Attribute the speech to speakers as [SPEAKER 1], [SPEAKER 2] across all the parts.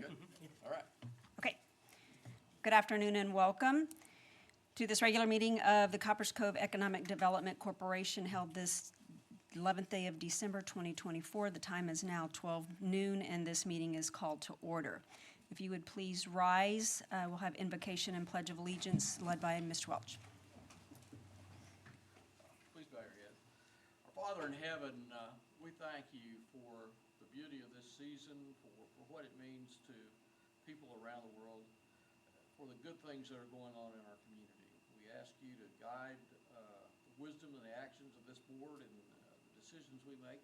[SPEAKER 1] Good?
[SPEAKER 2] All right.
[SPEAKER 1] Okay. Good afternoon and welcome to this regular meeting of the Coppers Cove Economic Development Corporation held this 11th day of December 2024. The time is now 12 noon and this meeting is called to order. If you would please rise, we'll have invocation and pledge of allegiance led by Mr. Welch.
[SPEAKER 2] Please bow your head. Our Father in heaven, we thank you for the beauty of this season, for what it means to people around the world, for the good things that are going on in our community. We ask you to guide the wisdom and the actions of this board and the decisions we make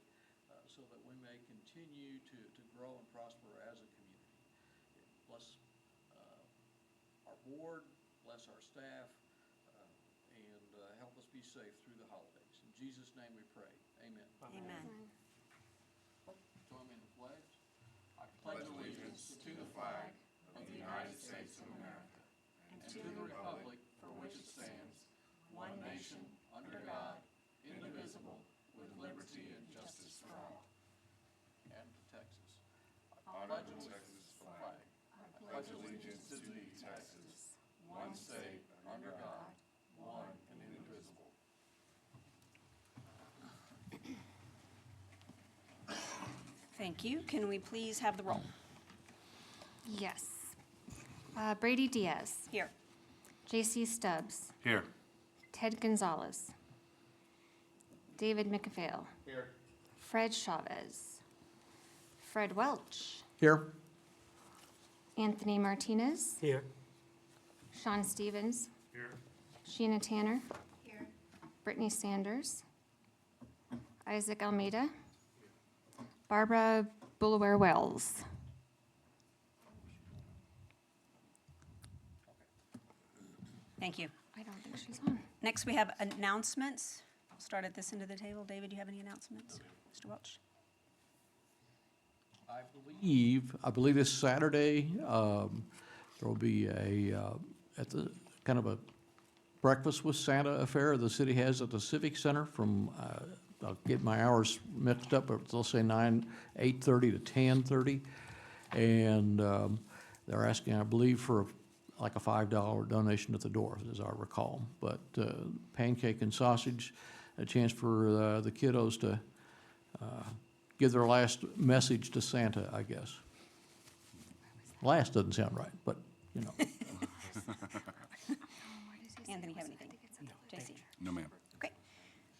[SPEAKER 2] so that we may continue to grow and prosper as a community. Bless our board, bless our staff, and help us be safe through the holidays. In Jesus' name we pray. Amen.
[SPEAKER 1] Amen.
[SPEAKER 2] Join me in the pledge. I pledge allegiance to the flag of the United States of America and to the republic for which it stands, one nation, under God, indivisible, with liberty and justice for all. And to Texas. I pledge allegiance to the flag. I pledge allegiance to thee, Texas, one state, under God, one and indivisible.
[SPEAKER 1] Thank you. Can we please have the roll?
[SPEAKER 3] Yes. Brady Diaz,
[SPEAKER 1] Here.
[SPEAKER 3] J.C. Stubbs,
[SPEAKER 4] Here.
[SPEAKER 3] Ted Gonzalez, David McAphail,
[SPEAKER 2] Here.
[SPEAKER 3] Fred Chavez, Fred Welch,
[SPEAKER 2] Here.
[SPEAKER 3] Anthony Martinez,
[SPEAKER 5] Here.
[SPEAKER 3] Sean Stevens,
[SPEAKER 4] Here.
[SPEAKER 3] Sheena Tanner, Brittany Sanders, Isaac Almeida, Barbara Boulware Wells.
[SPEAKER 1] Thank you.
[SPEAKER 3] I don't think she's on.
[SPEAKER 1] Next, we have announcements. We'll start at this end of the table. David, do you have any announcements? Mr. Welch?
[SPEAKER 6] I believe this Saturday, there will be at the, kind of a breakfast with Santa affair the city has at the Civic Center from, I'll get my hours mixed up, but they'll say 8:30 to 10:30. And they're asking, I believe, for like a $5 donation at the door, as I recall. But pancake and sausage, a chance for the kiddos to give their last message to Santa, I guess. Last doesn't sound right, but, you know.
[SPEAKER 1] Anthony, have anything? JC?
[SPEAKER 4] No, ma'am.
[SPEAKER 1] Okay.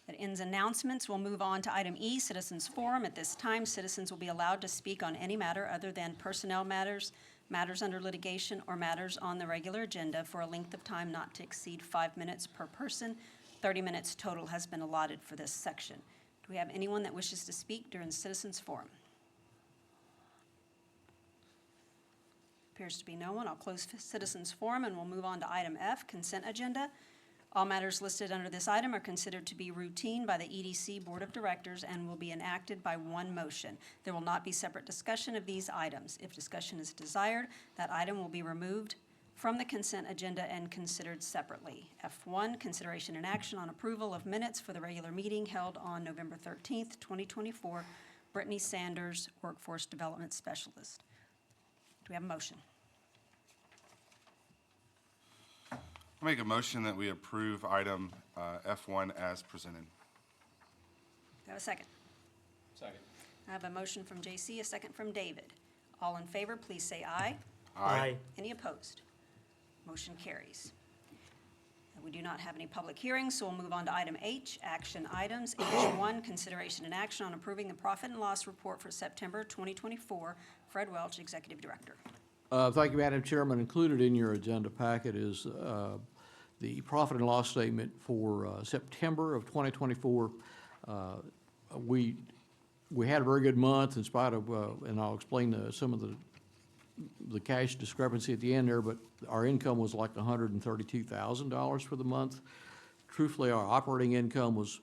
[SPEAKER 1] That ends announcements. We'll move on to item E, Citizens Forum. At this time, citizens will be allowed to speak on any matter other than personnel matters, matters under litigation, or matters on the regular agenda for a length of time not to exceed 5 minutes per person. 30 minutes total has been allotted for this section. Do we have anyone that wishes to speak during the Citizens Forum? Appears to be no one. I'll close Citizens Forum and we'll move on to item F, Consent Agenda. All matters listed under this item are considered to be routine by the EDC Board of Directors and will be enacted by one motion. There will not be separate discussion of these items. If discussion is desired, that item will be removed from the consent agenda and considered separately. F1, consideration and action on approval of minutes for the regular meeting held on November 13th, 2024. Brittany Sanders, Workforce Development Specialist. Do we have a motion?
[SPEAKER 4] I'll make a motion that we approve item F1 as presented.
[SPEAKER 1] Do I have a second?
[SPEAKER 2] Second.
[SPEAKER 1] I have a motion from JC, a second from David. All in favor, please say aye.
[SPEAKER 5] Aye.
[SPEAKER 1] Any opposed? Motion carries. We do not have any public hearings, so we'll move on to item H, action items. H1, consideration and action on approving the profit and loss report for September 2024. Fred Welch, Executive Director.
[SPEAKER 6] Thank you, Madam Chairman. Included in your agenda packet is the profit and loss statement for September of 2024. We had a very good month in spite of, and I'll explain some of the cash discrepancy at the end there, but our income was like $132,000 for the month. Truthfully, our operating income was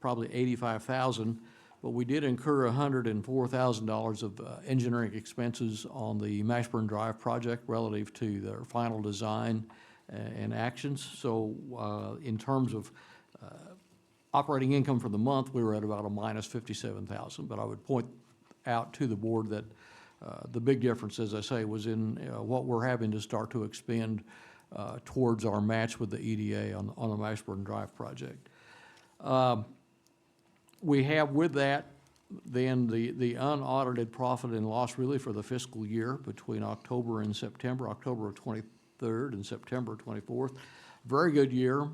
[SPEAKER 6] probably $85,000, but we did incur $104,000 of engineering expenses on the Mashburn Drive project relative to their final design and actions. So in terms of operating income for the month, we were at about a minus $57,000, but I would point out to the board that The big difference, as I say, was in what we're having to start to expend towards our match with the EDA on the Mashburn Drive project. We have with that, then the unaudited profit and loss really for the fiscal year between October and September, October of 23rd and September 24th. Very good year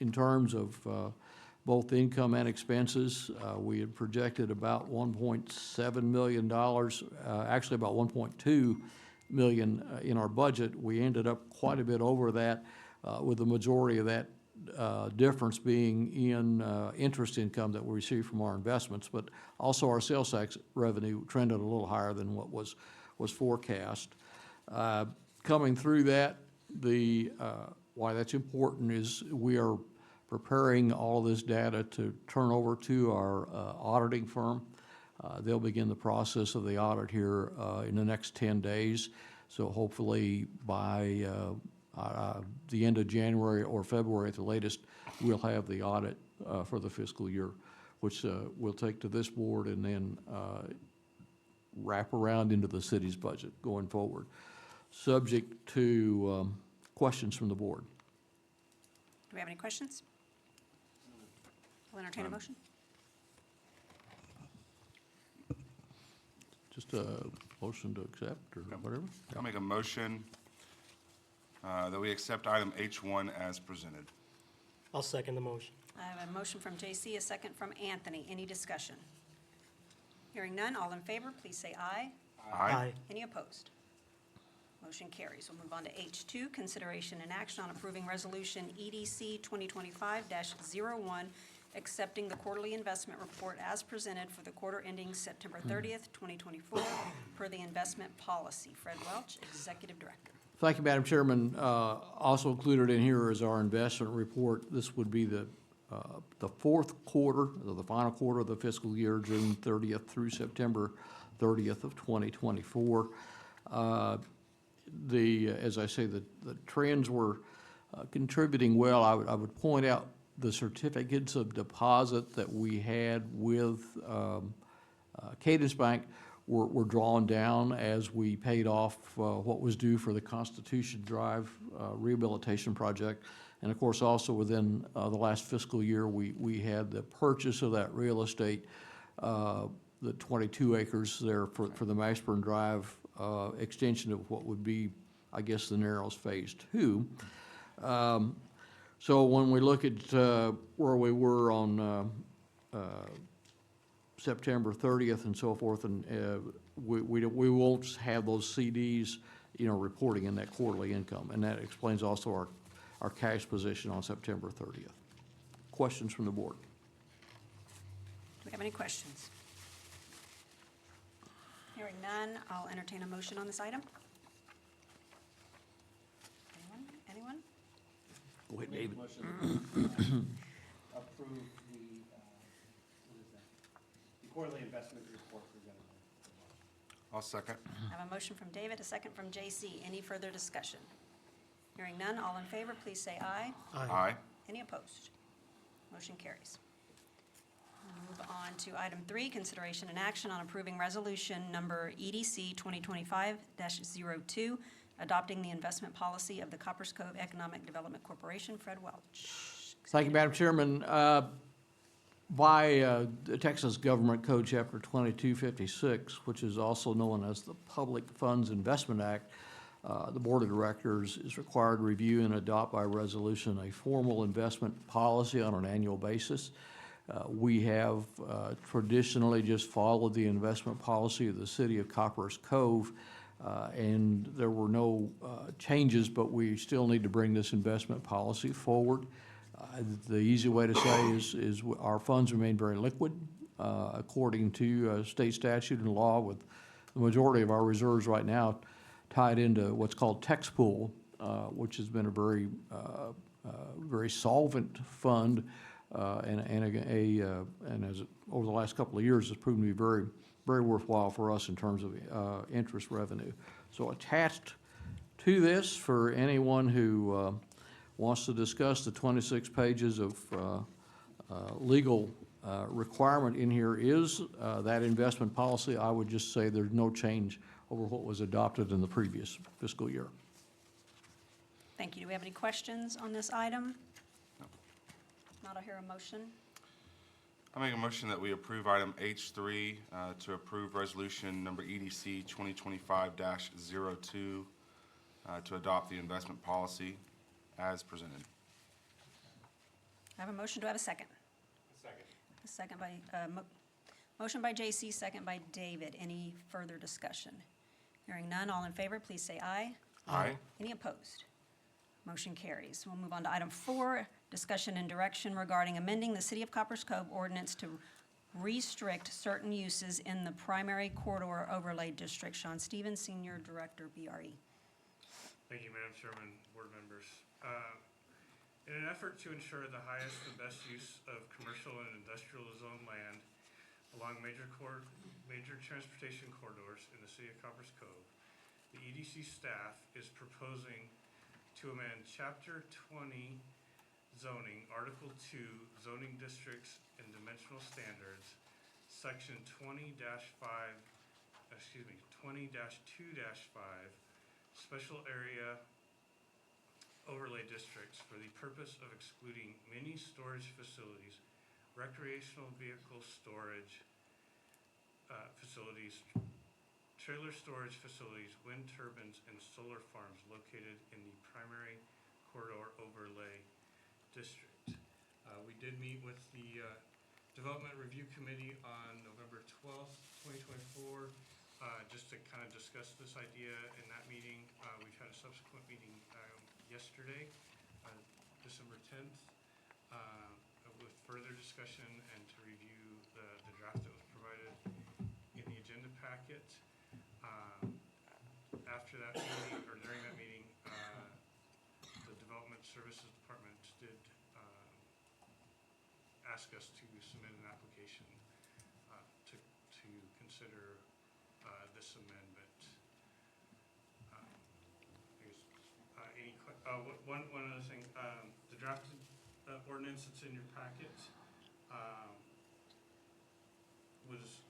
[SPEAKER 6] in terms of both income and expenses. We had projected about $1.7 million, actually about $1.2 million in our budget. We ended up quite a bit over that, with the majority of that difference being in interest income that we received from our investments, but also our sales tax revenue trended a little higher than what was forecast. Coming through that, why that's important is we are preparing all of this data to turn over to our auditing firm. They'll begin the process of the audit here in the next 10 days. So hopefully by the end of January or February at the latest, we'll have the audit for the fiscal year, which we'll take to this board and then wrap around into the city's budget going forward, subject to questions from the board.
[SPEAKER 1] Do we have any questions? I'll entertain a motion.
[SPEAKER 6] Just a motion to accept or whatever?
[SPEAKER 4] I'll make a motion that we accept item H1 as presented.
[SPEAKER 5] I'll second the motion.
[SPEAKER 1] I have a motion from J.C., a second from Anthony. Any discussion? Hearing none, all in favor, please say aye.
[SPEAKER 4] Aye.
[SPEAKER 1] Any opposed? Motion carries. We'll move on to H2, consideration and action on approving resolution EDC 2025-01, accepting the quarterly investment report as presented for the quarter ending September 30th, 2024, per the investment policy. Fred Welch, Executive Director.
[SPEAKER 6] Thank you, Madam Chairman. Also included in here is our investment report. This would be the fourth quarter, or the final quarter of the fiscal year, June 30th through September 30th of 2024. As I say, the trends were contributing well. I would point out the certificates of deposit that we had with Cadence Bank were drawn down as we paid off what was due for the Constitution Drive rehabilitation project. And of course, also within the last fiscal year, we had the purchase of that real estate, the 22 acres there for the Mashburn Drive extension of what would be, I guess, the Narrows Phase 2. So when we look at where we were on September 30th and so forth, and we won't have those CDs, reporting in that quarterly income, and that explains also our cash position on September 30th. Questions from the board?
[SPEAKER 1] Do we have any questions? Hearing none, I'll entertain a motion on this item. Anyone?
[SPEAKER 6] Go ahead,
[SPEAKER 7] Make
[SPEAKER 6] David.
[SPEAKER 7] a motion to approve the quarterly investment report presented.
[SPEAKER 4] I'll second.
[SPEAKER 1] I have a motion from David, a second from J.C. Any further discussion? Hearing none, all in favor, please say aye.
[SPEAKER 4] Aye.
[SPEAKER 1] Any opposed? Motion carries. We'll move on to item 3, consideration and action on approving resolution number EDC 2025-02, adopting the investment policy of the Coppers Cove Economic Development Corporation. Fred Welch.
[SPEAKER 6] Thank you, Madam Chairman. By the Texas Government Code, Chapter 2256, which is also known as the Public Funds Investment Act, the Board of Directors is required to review and adopt by resolution a formal investment policy on an annual basis. We have traditionally just followed the investment policy of the City of Coppers Cove, and there were no changes, but we still need to bring this investment policy forward. The easy way to say is our funds remain very liquid, according to state statute and law, with the majority of our reserves right now tied into what's called Tex Pool, which has been a very solvent fund, and as over the last couple of years has proven to be very, very worthwhile for us in terms of interest revenue. So attached to this, for anyone who wants to discuss the 26 pages of legal requirement in here is that investment policy. I would just say there's no change over what was adopted in the previous fiscal year.
[SPEAKER 1] Thank you. Do we have any questions on this item? Not, I'll hear a motion.
[SPEAKER 4] I make a motion that we approve item H3 to approve resolution number EDC 2025-02 to adopt the investment policy as presented.
[SPEAKER 1] I have a motion. Do I have a second?
[SPEAKER 7] Second.
[SPEAKER 1] A second by, motion by J.C., second by David. Any further discussion? Hearing none, all in favor, please say aye.
[SPEAKER 4] Aye.
[SPEAKER 1] Any opposed? Motion carries. We'll move on to item 4, discussion and direction regarding amending the City of Copper's Cove ordinance to restrict certain uses in the primary corridor overlay district. Sean Stevens, Senior Director, BRE.
[SPEAKER 8] Thank you, Madam Chairman, board members. In an effort to ensure the highest and best use of commercial and industrial zone land along major transportation corridors in the City of Copper's Cove, the EDC staff is proposing to amend Chapter 20 zoning, Article 2, zoning districts and dimensional standards, Section 20-2-5, special area overlay districts for the purpose of excluding mini storage facilities, recreational vehicle storage facilities, trailer storage facilities, wind turbines, and solar farms located in the primary corridor overlay district. We did meet with the Development Review Committee on November 12th, 2024, just to kind of discuss this idea in that meeting. We've had a subsequent meeting yesterday, December 10th, with further discussion and to review the draft that was provided in the agenda packet. After that meeting, or during that meeting, the Development Services Department did ask us to submit an application to consider this amendment. One other thing, the drafted ordinance that's in your packet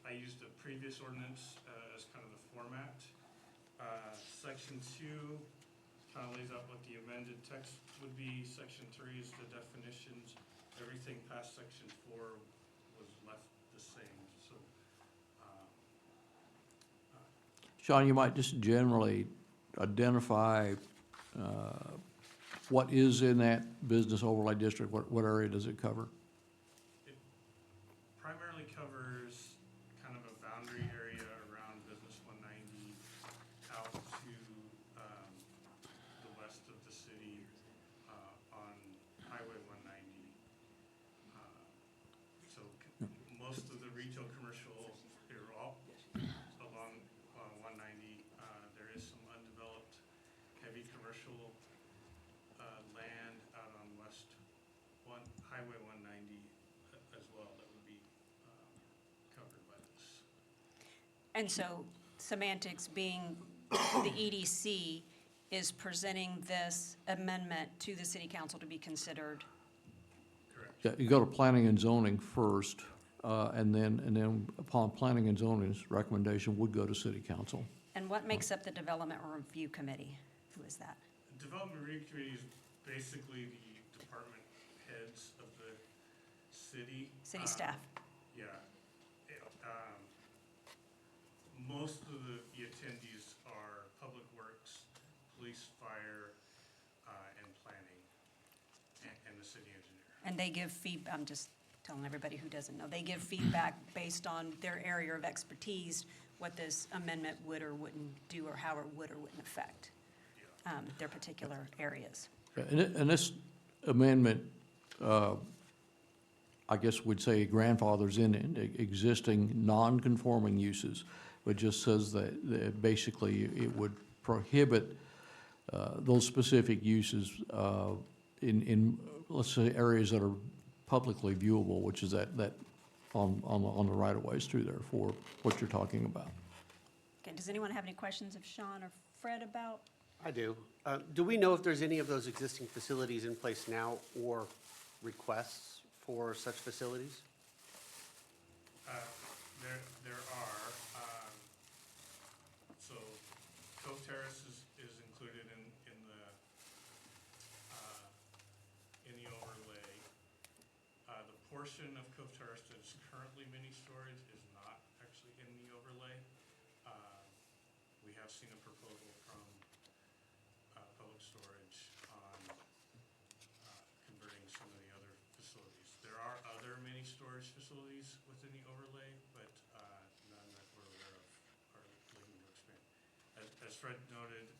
[SPEAKER 8] I used a previous ordinance as kind of the format. Section 2 kind of lays out what the amended text would be. Section 3 is the definitions. Everything past Section 4 was left the same, so.
[SPEAKER 6] Sean, you might just generally identify what is in that business overlay district, what area does it cover?
[SPEAKER 8] It primarily covers kind of a boundary area around Business 190 out to the west of the city on Highway 190. So most of the retail commercial are all along 190. There is some undeveloped heavy commercial land out on Highway 190 as well that would be covered by this.
[SPEAKER 1] And so semantics being the EDC is presenting this amendment to the city council to be considered.
[SPEAKER 8] Correct.
[SPEAKER 6] Yeah, you go to planning and zoning first, and then upon planning and zoning's recommendation would go to city council.
[SPEAKER 1] And what makes up the Development Review Committee? Who is that?
[SPEAKER 8] The Development Review Committee is basically the department heads of the city.
[SPEAKER 1] City staff.
[SPEAKER 8] Yeah. Most of the attendees are Public Works, Police, Fire, and Planning, and the city engineer.
[SPEAKER 1] And they give feedback, I'm just telling everybody who doesn't know, they give feedback based on their area of expertise, what this amendment would or wouldn't do, or how it would or wouldn't affect their particular areas.
[SPEAKER 6] And this amendment, I guess we'd say grandfathers in existing non-conforming uses, but just says that basically it would prohibit those specific uses in, let's say, areas that are publicly viewable, which is that on the right-of-ways through there for what you're talking about.
[SPEAKER 1] Okay, does anyone have any questions of Sean or Fred about?
[SPEAKER 9] I do. Do we know if there's any of those existing facilities in place now or requests for such facilities?
[SPEAKER 8] there are, so Cove Terrace is included in the overlay. The portion of Cove Terrace that is currently mini storage is not actually in the overlay. We have seen a proposal from Public Storage on converting some of the other facilities. There are other mini storage facilities within the overlay, but none that we're aware of are looking to expand. As Fred noted,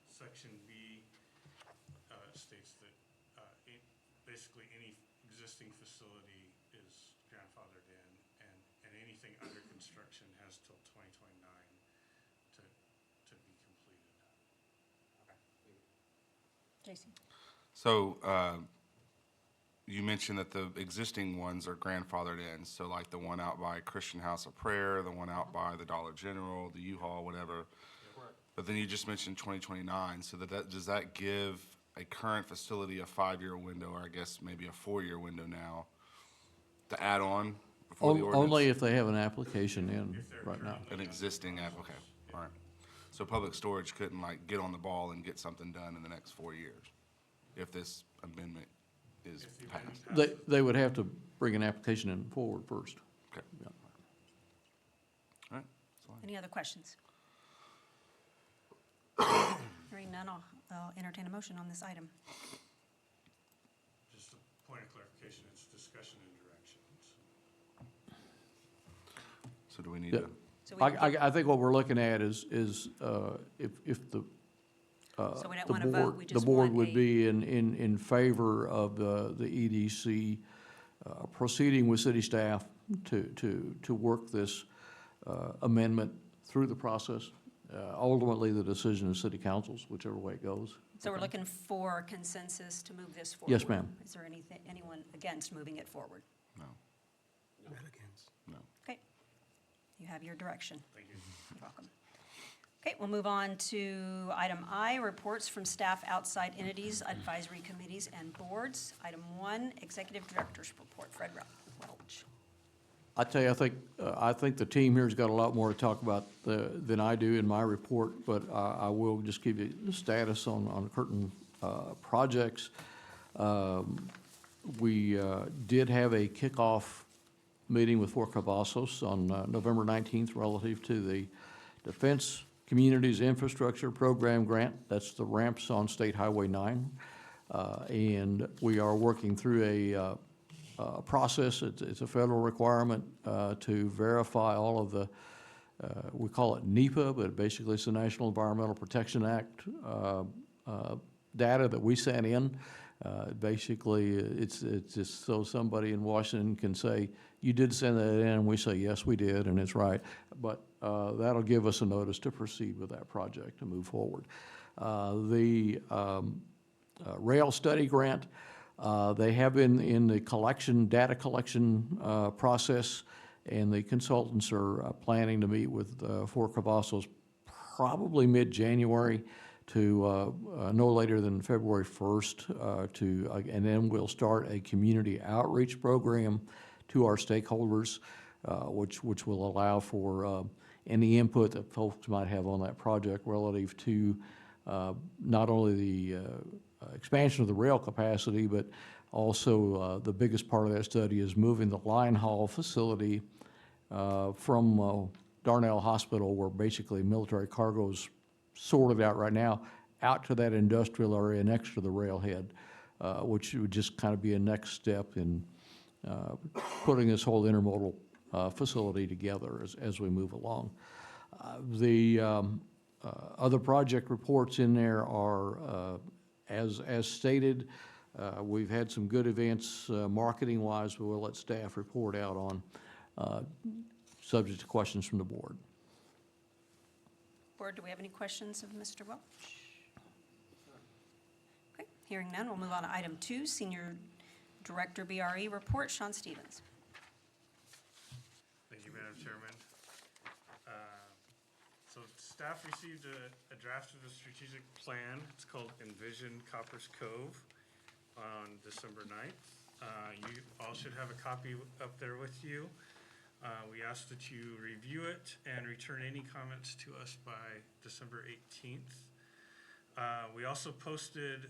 [SPEAKER 8] Section B states that basically any existing facility is grandfathered in, and anything under construction has till 2029 to be completed.
[SPEAKER 1] Jason?
[SPEAKER 4] So, you mentioned that the existing ones are grandfathered in, so like the one out by Christian House of Prayer, the one out by the Dollar General, the U-Haul, whatever. But then you just mentioned 2029, so does that give a current facility a 5-year window, or I guess maybe a 4-year window now, to add on before the ordinance?
[SPEAKER 6] Only if they have an application in right now.
[SPEAKER 4] An existing app, okay, all right. So Public Storage couldn't like get on the ball and get something done in the next 4 years if this amendment is passed?
[SPEAKER 6] They would have to bring an application in forward first.
[SPEAKER 4] Okay.
[SPEAKER 6] Yeah.
[SPEAKER 4] All right,
[SPEAKER 1] Any other questions? Hearing none, I'll entertain a motion on this item.
[SPEAKER 8] Just a point of clarification, it's discussion and direction.
[SPEAKER 4] so do we need
[SPEAKER 6] Yeah.
[SPEAKER 4] to?
[SPEAKER 1] So we don't
[SPEAKER 6] I think what we're looking at is if the,
[SPEAKER 1] So we don't
[SPEAKER 6] the
[SPEAKER 1] want to vote,
[SPEAKER 6] board,
[SPEAKER 1] we
[SPEAKER 6] the
[SPEAKER 1] just
[SPEAKER 6] board
[SPEAKER 1] want
[SPEAKER 6] would
[SPEAKER 1] a,
[SPEAKER 6] be in favor of the EDC proceeding with city staff to work this amendment through the process. Ultimately, the decision is city council's, whichever way it goes.
[SPEAKER 1] so we're looking for consensus to move this forward.
[SPEAKER 6] Yes, ma'am.
[SPEAKER 1] Is there anyone against moving it forward?
[SPEAKER 4] No, no.
[SPEAKER 1] Okay, you have your direction.
[SPEAKER 8] Thank you.
[SPEAKER 1] You're welcome. Okay, we'll move on to item I, reports from staff outside entities, advisory committees, and boards. Item 1, executive director's report. Fred Welch.
[SPEAKER 6] I tell you, I think the team here's got a lot more to talk about than I do in my report, but I will just give you the status on certain projects. We did have a kickoff meeting with Fort Cavazos on November 19th relative to the Defense Communities Infrastructure Program grant. That's the ramps on State Highway 9. And we are working through a process. It's a federal requirement to verify all of the, we call it NEPA, but basically it's the National Environmental Protection Act data that we sent in. Basically, it's just so somebody in Washington can say, you did send that in, and we say, yes, we did, and it's right. But that'll give us a notice to proceed with that project, to move forward. The rail study grant, they have been in the data collection process, and the consultants are planning to meet with Fort Cavazos probably mid-January to no later than February 1st and then we'll start a community outreach program to our stakeholders, which will allow for any input that folks might have on that project relative to not only the expansion of the rail capacity, but also the biggest part of that study is moving the line haul facility from Darnell Hospital, where basically military cargo's sorted out right now, out to that industrial area next to the railhead, which would just kind of be a next step in putting this whole intermodal facility together as we move along. The other project reports in there are, as stated, we've had some good events marketing-wise, but we'll let staff report out on, subject to questions from the board.
[SPEAKER 1] Board, do we have any questions of Mr. Welch? Okay, hearing none, we'll move on to item 2, Senior Director BRE report. Sean Stevens.
[SPEAKER 8] Thank you, Madam Chairman. So staff received a draft of the strategic plan. It's called Envision Coppers Cove on December 9th. You all should have a copy up there with you. We ask that you review it and return any comments to us by December 18th. We also posted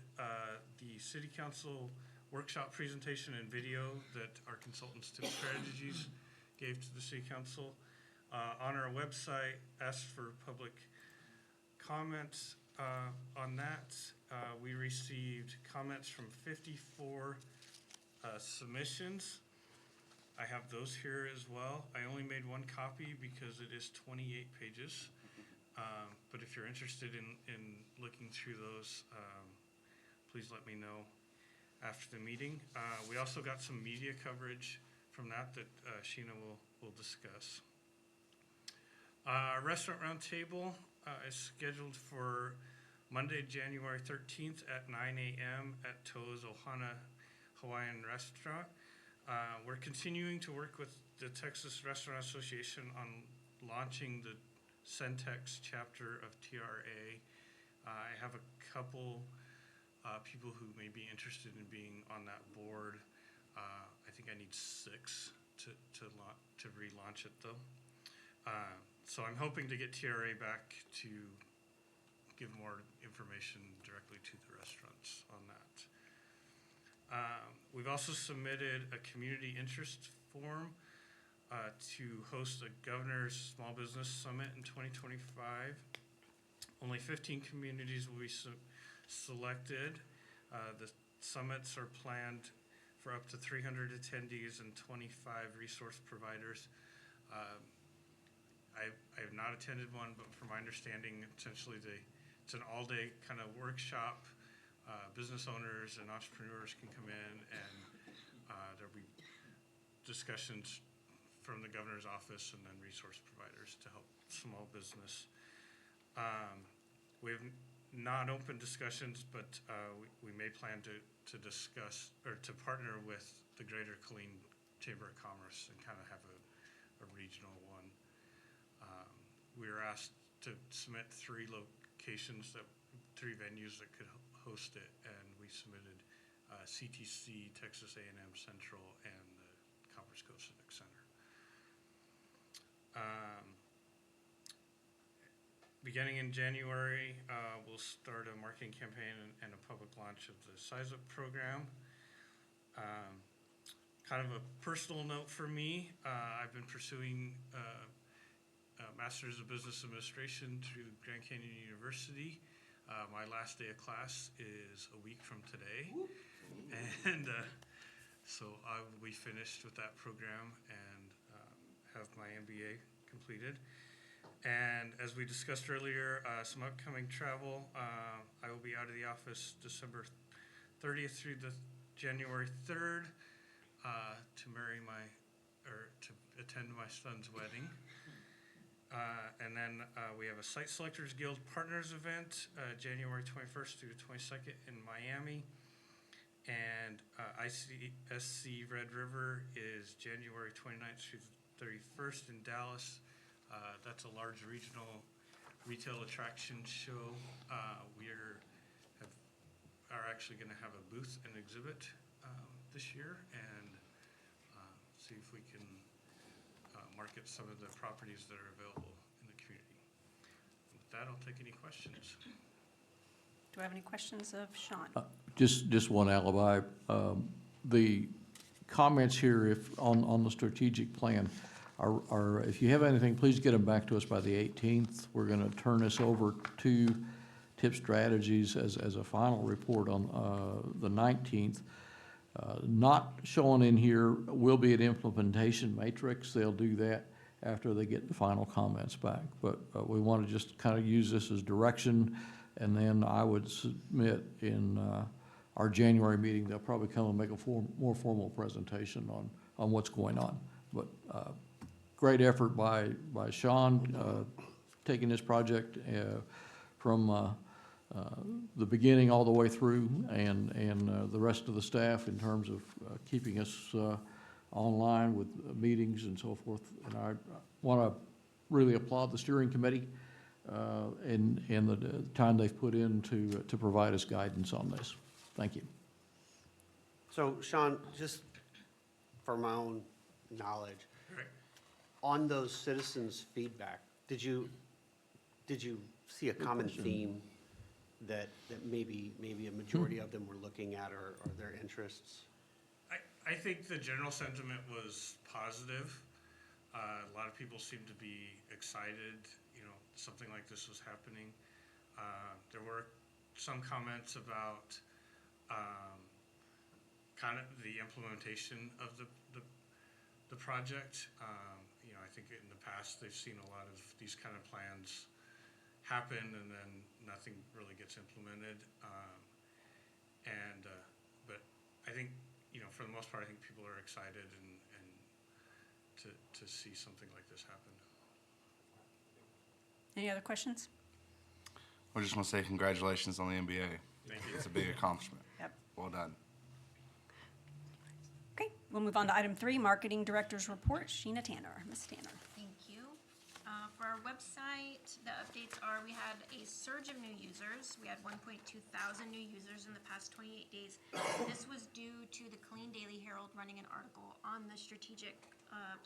[SPEAKER 8] the city council workshop presentation and video that our consultants Tip Strategies gave to the city council. On our website, asked for public comments on that. We received comments from 54 submissions. I have those here as well. I only made one copy because it is 28 pages. But if you're interested in looking through those, please let me know after the meeting. We also got some media coverage from that Sheena will discuss. Our restaurant roundtable is scheduled for Monday, January 13th at 9 a.m. at To's Ohana Hawaiian Restaurant. We're continuing to work with the Texas Restaurant Association on launching the Centex chapter of TRA. I have a couple people who may be interested in being on that board. I think I need 6 to relaunch it though. So I'm hoping to get TRA back to give more information directly to the restaurants on that. We've also submitted a community interest form to host a Governor's Small Business Summit in 2025. Only 15 communities will be selected. The summits are planned for up to 300 attendees and 25 resource providers. I have not attended one, but from my understanding, essentially it's an all-day kind of workshop. Business owners and entrepreneurs can come in and there'll be discussions from the governor's office and then resource providers to help small business. We have not open discussions, but we may plan to discuss or to partner with the Greater Killeen Chamber of Commerce and kind of have a regional one. We were asked to submit 3 locations, 3 venues that could host it, and we submitted CTC, Texas A&M Central, and the Conference Coast Civic Center. Beginning in January, we'll start a marketing campaign and a public launch of the Size Up program. Kind of a personal note for me, I've been pursuing Master's of Business Administration through Grand Canyon University. My last day of class is a week from today. And so I will be finished with that program and have my MBA completed. And as we discussed earlier, some upcoming travel. I will be out of the office December 30th through the January 3rd to attend my son's wedding. And then we have a Site Selectors Guild Partners event, January 21st through the 22nd in Miami. And ICSC Red River is January 29th through the 31st in Dallas. That's a large regional retail attraction show. We are actually going to have a booth and exhibit this year and see if we can market some of the properties that are available in the community. With that, I'll take any questions.
[SPEAKER 1] Do I have any questions of Sean?
[SPEAKER 6] Just one alibi. The comments here, if, on the strategic plan, are, if you have anything, please get them back to us by the 18th. We're gonna turn this over to Tip Strategies as a final report on the 19th. Not shown in here will be an implementation matrix. They'll do that after they get the final comments back. But we want to just kind of use this as direction, and then I would submit in our January meeting, they'll probably come and make a more formal presentation on what's going on. But great effort by Sean, taking this project from the beginning all the way through, and the rest of the staff in terms of keeping us online with meetings and so forth. And I want to really applaud the steering committee and the time they've put in to provide us guidance on this. Thank you.
[SPEAKER 9] So Sean, just for my own knowledge,
[SPEAKER 8] Right.
[SPEAKER 9] On those citizens' feedback, did you see a common
[SPEAKER 6] question.
[SPEAKER 9] theme that maybe a majority of them were looking at or their interests?
[SPEAKER 8] I think the general sentiment was positive. A lot of people seemed to be excited, something like this was happening. There were some comments about kind of the implementation of the project. I think in the past, they've seen a lot of these kind of plans happen and then nothing really gets implemented. But I think, for the most part, I think people are excited and to see something like this happen.
[SPEAKER 1] Any other questions?
[SPEAKER 4] I just want to say congratulations on the NBA.
[SPEAKER 8] Thank you.
[SPEAKER 4] It's a big accomplishment.
[SPEAKER 1] Yep.
[SPEAKER 4] Well done.
[SPEAKER 1] Okay, we'll move on to item 3, Marketing Director's Report. Sheena Tanner. Ms. Tanner.
[SPEAKER 10] Thank you. For our website, the updates are we had a surge of new users. We had 1.2 thousand new users in the past 28 days. This was due to the Killeen Daily Herald running an article on the strategic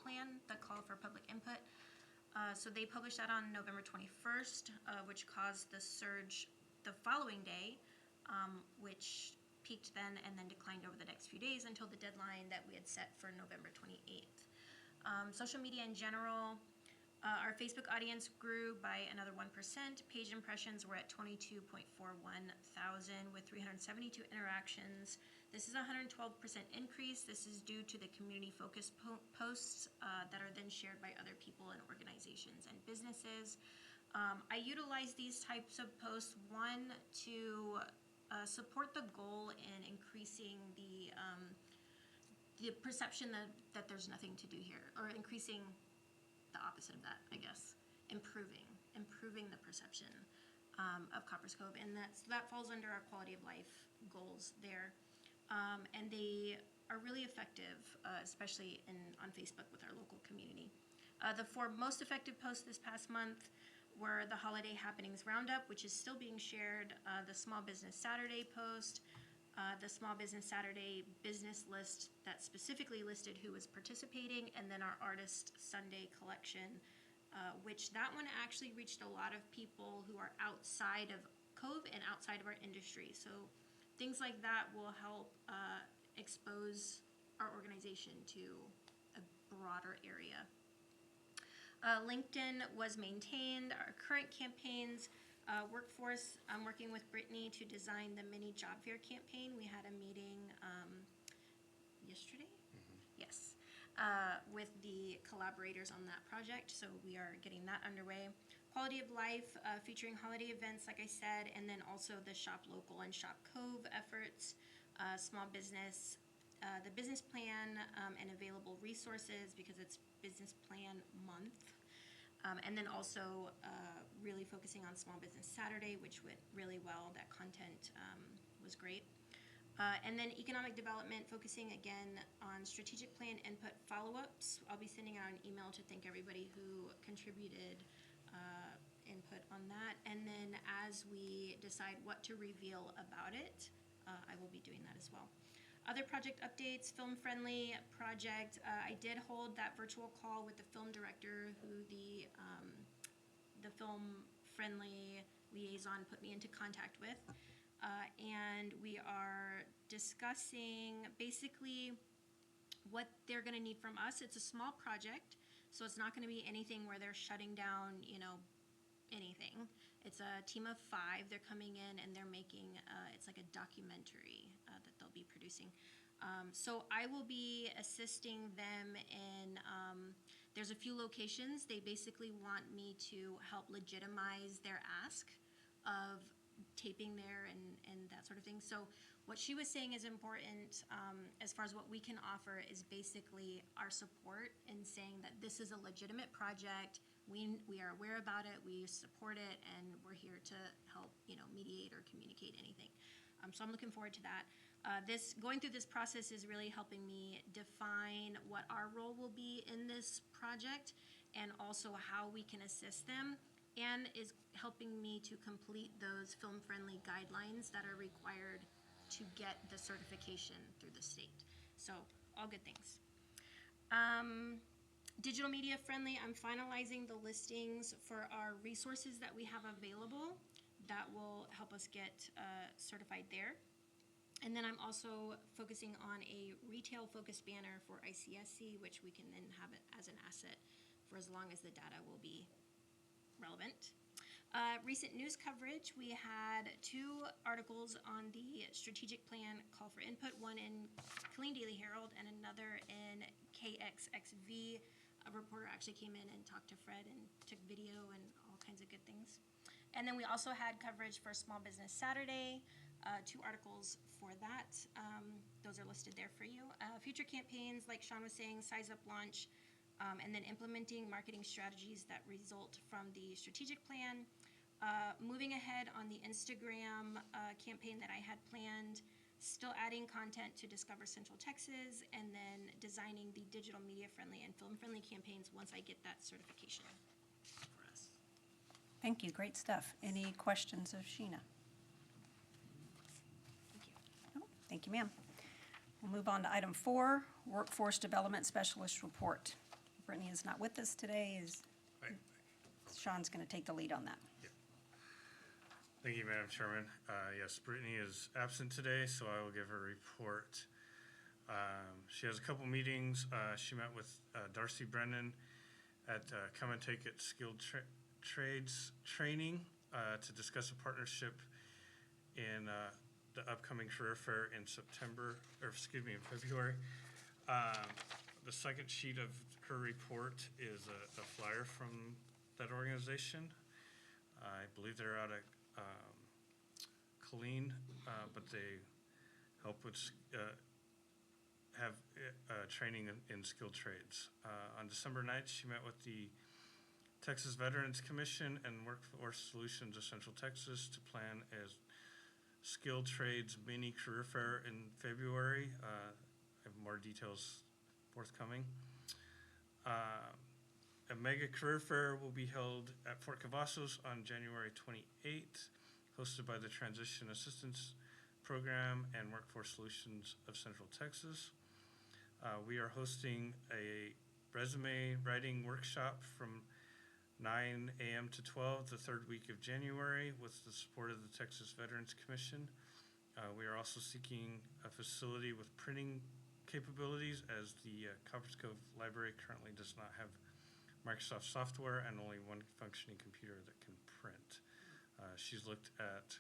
[SPEAKER 10] plan, the call for public input. So they published that on November 21st, which caused the surge the following day, which peaked then and then declined over the next few days until the deadline that we had set for November 28th. Social media in general, our Facebook audience grew by another 1%. Page impressions were at 22.41 thousand with 372 interactions. This is a 112% increase. This is due to the community focus posts that are then shared by other people and organizations and businesses. I utilize these types of posts, one, to support the goal in increasing the perception that there's nothing to do here, or increasing the opposite of that, I guess, improving the perception of Copperas Cove, and that falls under our quality of life goals there, and they are really effective, especially on Facebook with our local community. The 4 most effective posts this past month were the Holiday Happenings Roundup, which is still being shared, the Small Business Saturday post, the Small Business Saturday business list that specifically listed who was participating, and then our Artist Sunday collection, which that one actually reached a lot of people who are outside of Cove and outside of our industry. So things like that will help expose our organization to a broader area. LinkedIn was maintained. Our current campaigns, workforce, I'm working with Brittany to design the mini job fair campaign. We had a meeting yesterday? Yes, with the collaborators on that project, so we are getting that underway. Quality of life, featuring holiday events, like I said, and then also the Shop Local and Shop Cove efforts, small business, the business plan, and available resources because it's Business Plan Month. And then also really focusing on Small Business Saturday, which went really well. That content was great. And then economic development, focusing again on strategic plan input follow-ups. I'll be sending out an email to thank everybody who contributed input on that. And then as we decide what to reveal about it, I will be doing that as well. Other project updates, Film Friendly project. I did hold that virtual call with the film director who the Film Friendly liaison put me into contact with. And we are discussing basically what they're gonna need from us. It's a small project, so it's not gonna be anything where they're shutting down, anything. It's a team of 5. They're coming in and they're making, it's like a documentary that they'll be producing. So I will be assisting them in, there's a few locations. They basically want me to help legitimize their ask of taping there and that sort of thing. So what she was saying is important as far as what we can offer is basically our support in saying that this is a legitimate project. We are aware about it, we support it, and we're here to help, mediate or communicate anything. So I'm looking forward to that. Going through this process is really helping me define what our role will be in this project and also how we can assist them, and is helping me to complete those film-friendly guidelines that are required to get the certification through the state. So all good things. Digital media friendly, I'm finalizing the listings for our resources that we have available that will help us get certified there. And then I'm also focusing on a retail-focused banner for ICSC, which we can then have it as an asset for as long as the data will be relevant. Recent news coverage, we had 2 articles on the strategic plan call for input, one in Killeen Daily Herald and another in KXXV. A reporter actually came in and talked to Fred and took video and all kinds of good things. And then we also had coverage for Small Business Saturday, 2 articles for that. Those are listed there for you. Future campaigns, like Sean was saying, Size Up launch, and then implementing marketing strategies that result from the strategic plan. Moving ahead on the Instagram campaign that I had planned, still adding content to Discover Central Texas, and then designing the digital media friendly and film friendly campaigns once I get that certification for us.
[SPEAKER 1] Thank you, great stuff. Any questions of Sheena?
[SPEAKER 10] Thank you.
[SPEAKER 1] No? Thank you, ma'am. We'll move on to item 4, Workforce Development Specialist Report. Brittany is not with us today.
[SPEAKER 8] Right.
[SPEAKER 1] Sean's going to take the lead on that.
[SPEAKER 8] Thank you, Madam Chairman. Yes, Brittany is absent today, so I will give her a report. She has a couple meetings. She met with Darcy Brennan at Come and Take It Skilled Trades Training to discuss a partnership in the upcoming career fair in in February. The second sheet of her report is a flyer from that organization. I believe they're out of Killeen, but they help with have training in skilled trades. On December 9th, she met with the Texas Veterans Commission and Workforce Solutions of Central Texas to plan a skilled trades mini career fair in February. I have more details forthcoming. A mega career fair will be held at Fort Cavazos on January 28th, hosted by the Transition Assistance Program and Workforce Solutions of Central Texas. We are hosting a resume writing workshop from 9 a.m. to 12 the third week of January with the support of the Texas Veterans Commission. We are also seeking a facility with printing capabilities as the Copperas Cove Library currently does not have Microsoft software and only one functioning computer that can print. She's looked at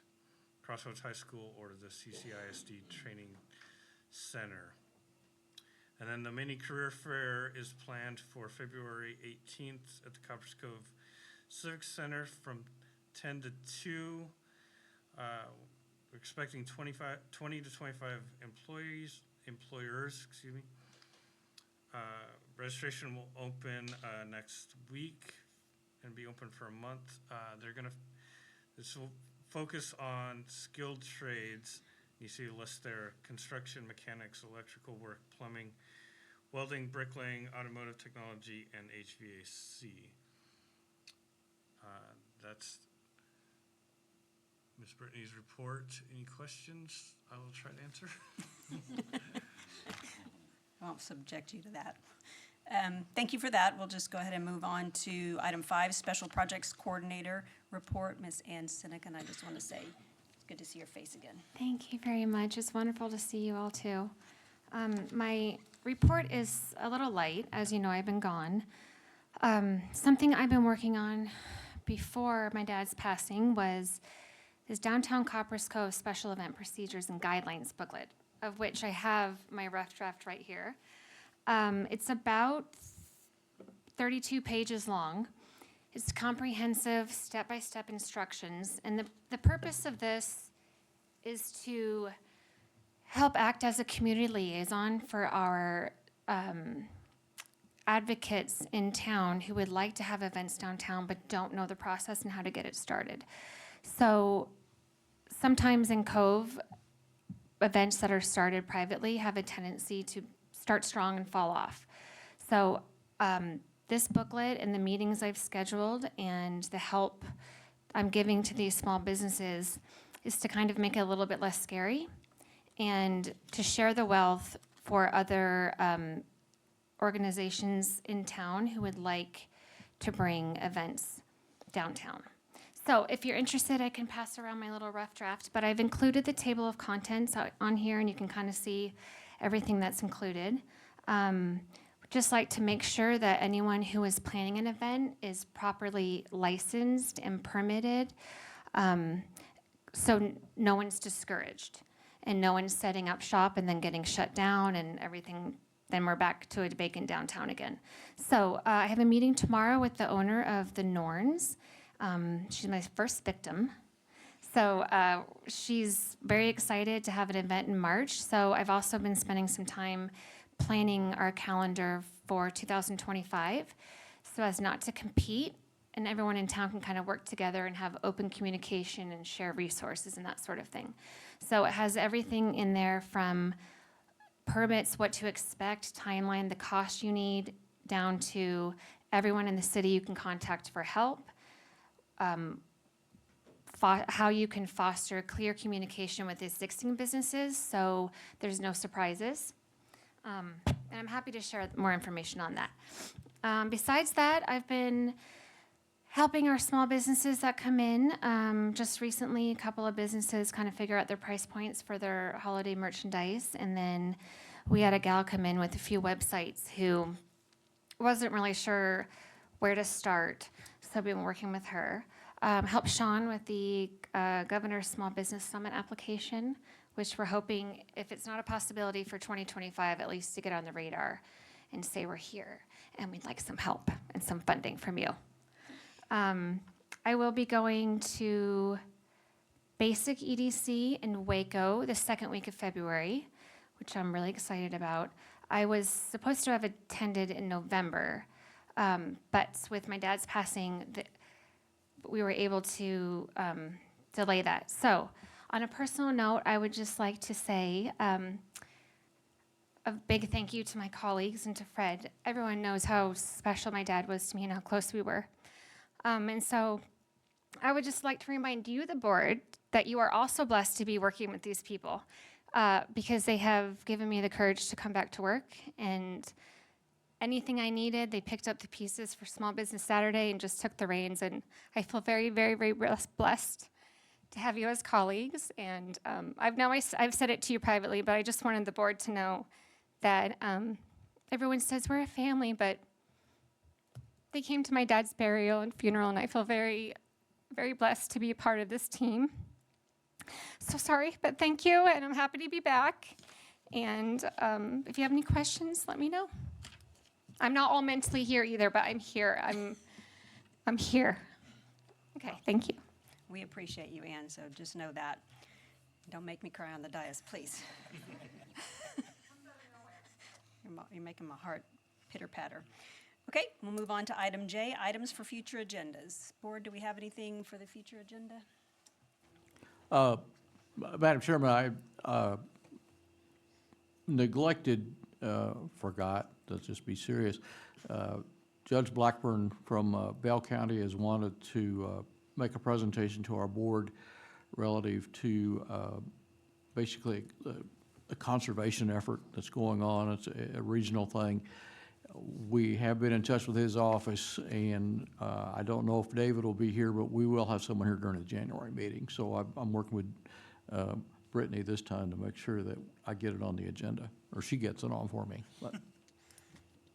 [SPEAKER 8] Crossroads High School or the CCISD Training Center. And then the mini career fair is planned for February 18th at the Copperas Cove Civic Center from 10 to 2. We're expecting 20 to 25 employers, excuse me. Registration will open next week and be open for a month. This will focus on skilled trades. You see a list there: construction, mechanics, electrical work, plumbing, welding, bricklaying, automotive technology, and HVAC. That's Ms. Brittany's report. Any questions? I will try to answer.
[SPEAKER 1] I won't subject you to that. Thank you for that. We'll just go ahead and move on to item 5, Special Projects Coordinator Report. Ms. Ann Sinek, and I just want to say, it's good to see your face again.
[SPEAKER 3] Thank you very much. It's wonderful to see you all too. My report is a little light. As you know, I've been gone. Something I've been working on before my dad's passing was his Downtown Copperas Cove Special Event Procedures and Guidelines booklet, of which I have my rough draft right here. It's about 32 pages long. It's comprehensive, step-by-step instructions, and the purpose of this is to help act as a community liaison for our advocates in town who would like to have events downtown but don't know the process and how to get it started. So sometimes in Cove, events that are started privately have a tendency to start strong and fall off. So this booklet and the meetings I've scheduled and the help I'm giving to these small businesses is to kind of make it a little bit less scary and to share the wealth for other organizations in town who would like to bring events downtown. So if you're interested, I can pass around my little rough draft, but I've included the table of contents on here, and you can kind of see everything that's included. Just like to make sure that anyone who is planning an event is properly licensed and permitted, so no one's discouraged, and no one's setting up shop and then getting shut down and everything. Then we're back to a vacant downtown again. So I have a meeting tomorrow with the owner of the Norns. She's my first victim. So she's very excited to have an event in March. So I've also been spending some time planning our calendar for 2025 so as not to compete, and everyone in town can kind of work together and have open communication and share resources and that sort of thing. So it has everything in there from permits, what to expect, timeline, the cost you need, down to everyone in the city you can contact for help, how you can foster clear communication with existing businesses so there's no surprises. And I'm happy to share more information on that. Besides that, I've been helping our small businesses that come in. Just recently, a couple of businesses kind of figure out their price points for their holiday merchandise. And then we had a gal come in with a few websites who wasn't really sure where to start. So I've been working with her. Helped Sean with the Governor's Small Business Summit application, which we're hoping, if it's not a possibility for 2025, at least to get on the radar and say we're here and we'd like some help and some funding from you. I will be going to Basic EDC in Waco the second week of February, which I'm really excited about. I was supposed to have attended in November, but with my dad's passing, we were able to delay that. So on a personal note, I would just like to say a big thank you to my colleagues and to Fred. Everyone knows how special my dad was to me and how close we were. And so I would just like to remind you, the board, that you are also blessed to be working with these people because they have given me the courage to come back to work. And anything I needed, they picked up the pieces for Small Business Saturday and just took the reins. And I feel very, very, very blessed to have you as colleagues. And I've said it to you privately, but I just wanted the board to know that everyone says we're a family, but they came to my dad's burial and funeral, and I feel very, very blessed to be a part of this team. So sorry, but thank you, and I'm happy to be back. And if you have any questions, let me know. I'm not all mentally here either, but I'm here. I'm here. Okay, thank you.
[SPEAKER 1] We appreciate you, Ann, so just know that. Don't make me cry on the dais, please. You're making my heart pitter-patter. Okay, we'll move on to item J, items for future agendas. Board, do we have anything for the future agenda?
[SPEAKER 6] Madam Chairman, I forgot, let's just be serious. Judge Blackburn from Bell County has wanted to make a presentation to our board relative to basically a conservation effort that's going on. It's a regional thing. We have been in touch with his office, and I don't know if David will be here, but we will have someone here during the January meeting. So I'm working with Brittany this time to make sure that I get it on the agenda, or she gets it on for me. But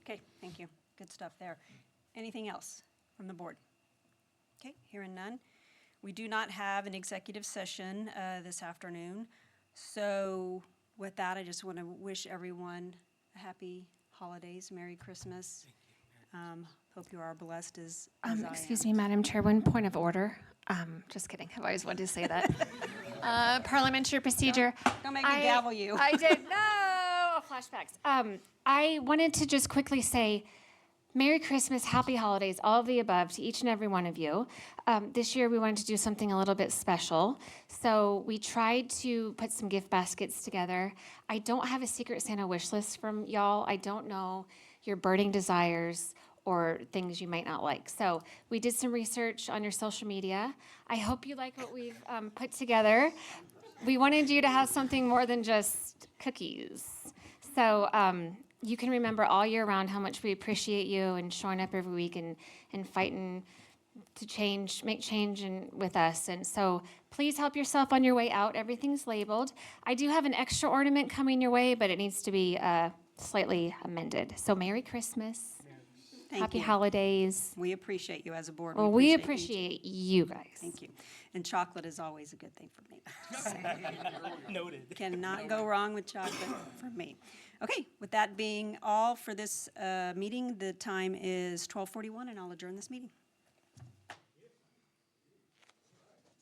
[SPEAKER 1] Okay, thank you. Good stuff there. Anything else from the board? Okay, hearing none. We do not have an executive session this afternoon. So with that, I just want to wish everyone a happy holidays, Merry Christmas. Hope you are blessed as I am.
[SPEAKER 3] Excuse me, Madam Chair, one point of order. Just kidding, I've always wanted to say that. Parliamentary procedure.
[SPEAKER 1] Don't make me gavel you.
[SPEAKER 3] I did, no, flashbacks. I wanted to just quickly say, Merry Christmas, Happy Holidays, all of the above to each and every one of you. This year we wanted to do something a little bit special. So we tried to put some gift baskets together. I don't have a Secret Santa wish list from y'all. I don't know your burning desires or things you might not like. So we did some research on your social media. I hope you like what we've put together. We wanted you to have something more than just cookies. So you can remember all year round how much we appreciate you and showing up every week and fighting to change, make change with us. And so please help yourself on your way out. Everything's labeled. I do have an extra ornament coming your way, but it needs to be slightly amended. So Merry Christmas.
[SPEAKER 1] Thank
[SPEAKER 3] Happy
[SPEAKER 1] you.
[SPEAKER 3] holidays.
[SPEAKER 1] We appreciate you as a board.
[SPEAKER 3] Well, we
[SPEAKER 1] you.
[SPEAKER 3] appreciate you guys.
[SPEAKER 1] Thank you. And chocolate is always a good thing for me.
[SPEAKER 5] Noted.
[SPEAKER 1] Cannot go wrong with chocolate for me. Okay, with that being all for this meeting, the time is 12:41, and I'll adjourn this meeting.